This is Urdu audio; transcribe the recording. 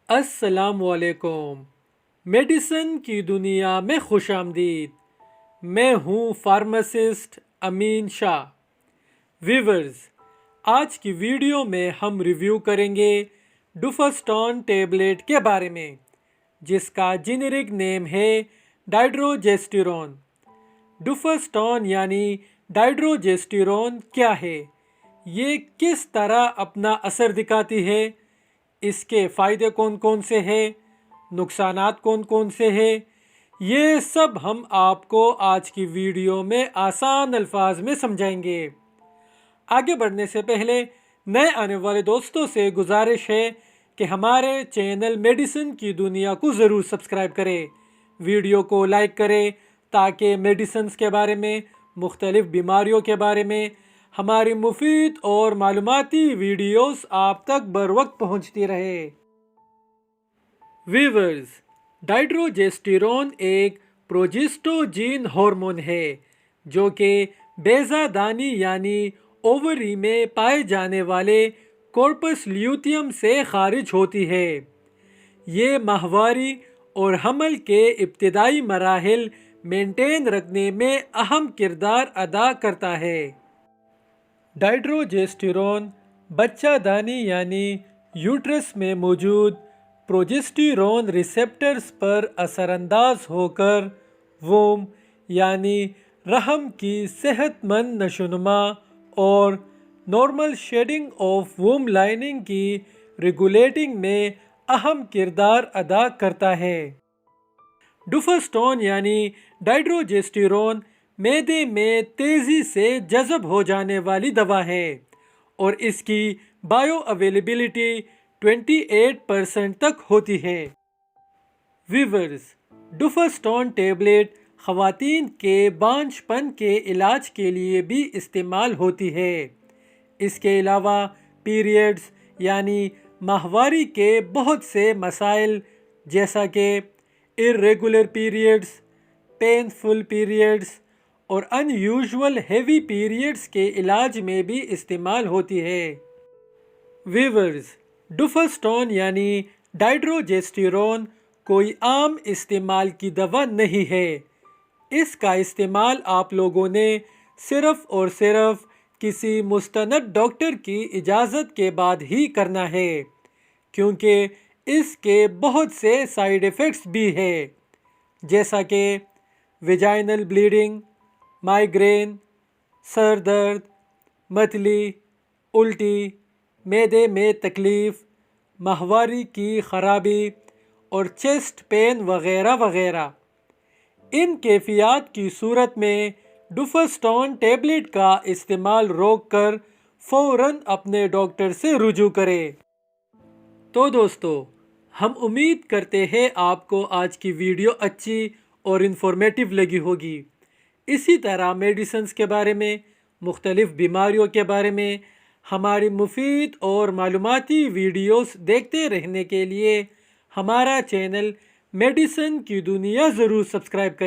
السلام علیکم۔ میڈیسن کی دنیا میں خوش آمدید۔ میں ہوں فارماسسٹ امین شاہ۔ ویورز، آج کی ویڈیو میں ہم ریویو کریں گے ڈوفاسٹون ٹیبلٹ کے بارے میں، جس کا جینرک نیم ہے ڈائیڈروجیسٹیرون۔ ڈوفاسٹون یعنی ڈائیڈروجیسٹیرون کیا ہے؟ یہ کس طرح اپنا اثر دکھاتی ہے؟ اس کے فائدے کون کون سے ہیں؟ نقصانات کون کون سے ہیں؟ یہ سب ہم آپ کو آج کی ویڈیو میں آسان الفاظ میں سمجھائیں گے۔ آگے بڑھنے سے پہلے نئے آنے والے دوستوں سے گزارش ہے کہ ہمارے چینل میڈیسن کی دنیا کو ضرور سبسکرائب کریں، ویڈیو کو لائک کریں تاکہ میڈیسنز کے بارے میں، مختلف بیماریوں کے بارے میں ہماری مفید اور معلوماتی ویڈیوز آپ تک بر وقت پہنچتی رہے۔ ویورز، ڈائیڈروجیسٹیرون ایک پروجسٹوجین ہارمون ہے جو کہ بیضہ دانی یعنی اووری میں پائے جانے والے کارپس لیوتیم سے خارج ہوتی ہے۔ یہ ماہواری اور حمل کے ابتدائی مراحل مینٹین رکھنے میں اہم کردار ادا کرتا ہے۔ ڈائیڈروجیسٹیرون بچہ دانی یعنی یوٹرس میں موجود پروجسٹیرون ریسیپٹرز پر اثر انداز ہو کر ووم یعنی رحم کی صحت مند نشوونما اور نارمل شیڈنگ آف ووم لائننگ کی ریگولیٹنگ میں اہم کردار ادا کرتا ہے۔ ڈوفاسٹون یعنی ڈائیڈروجیسٹیرون معدے میں تیزی سے جذب ہو جانے والی دوا ہے اور اس کی بائیو اویلیبلٹی 28% تک ہوتی ہے۔ ویورز، ڈوفاسٹون ٹیبلٹ خواتین کے بانجھ پن کے علاج کے لیے بھی استعمال ہوتی ہے۔ اس کے علاوہ پیریڈز یعنی ماہواری کے بہت سے مسائل جیسا کہ irregular periods، painful periods اور unusual heavy periods کے علاج میں بھی استعمال ہوتی ہے۔ ویورز، ڈوفاسٹون یعنی ڈائیڈروجیسٹیرون کوئی عام استعمال کی دوا نہیں ہے۔ اس کا استعمال آپ لوگوں نے صرف اور صرف کسی مستند ڈاکٹر کی اجازت کے بعد ہی کرنا ہے، کیونکہ اس کے بہت سے سائیڈ ایفیکٹس بھی ہیں، جیسا کہ ویجائنل بلیڈنگ، مائیگرین، سر درد، متلی، الٹی، معدے میں تکلیف، ماہواری کی خرابی اور چیسٹ پین وغیرہ وغیرہ۔ ان کیفیات کی صورت میں ڈوفاسٹون ٹیبلٹ کا استعمال روک کر فوراً اپنے ڈاکٹر سے رجوع کریں۔ تو دوستو، ہم امید کرتے ہیں آپ کو آج کی ویڈیو اچھی اور انفارمیٹیو لگی ہوگی۔ اسی طرح میڈیسنز کے بارے میں، مختلف بیماریوں کے بارے میں ہماری مفید اور معلوماتی ویڈیوز دیکھتے رہنے کے لیے ہمارا چینل میڈیسن کی دنیا ضرور سبسکرائب کریں۔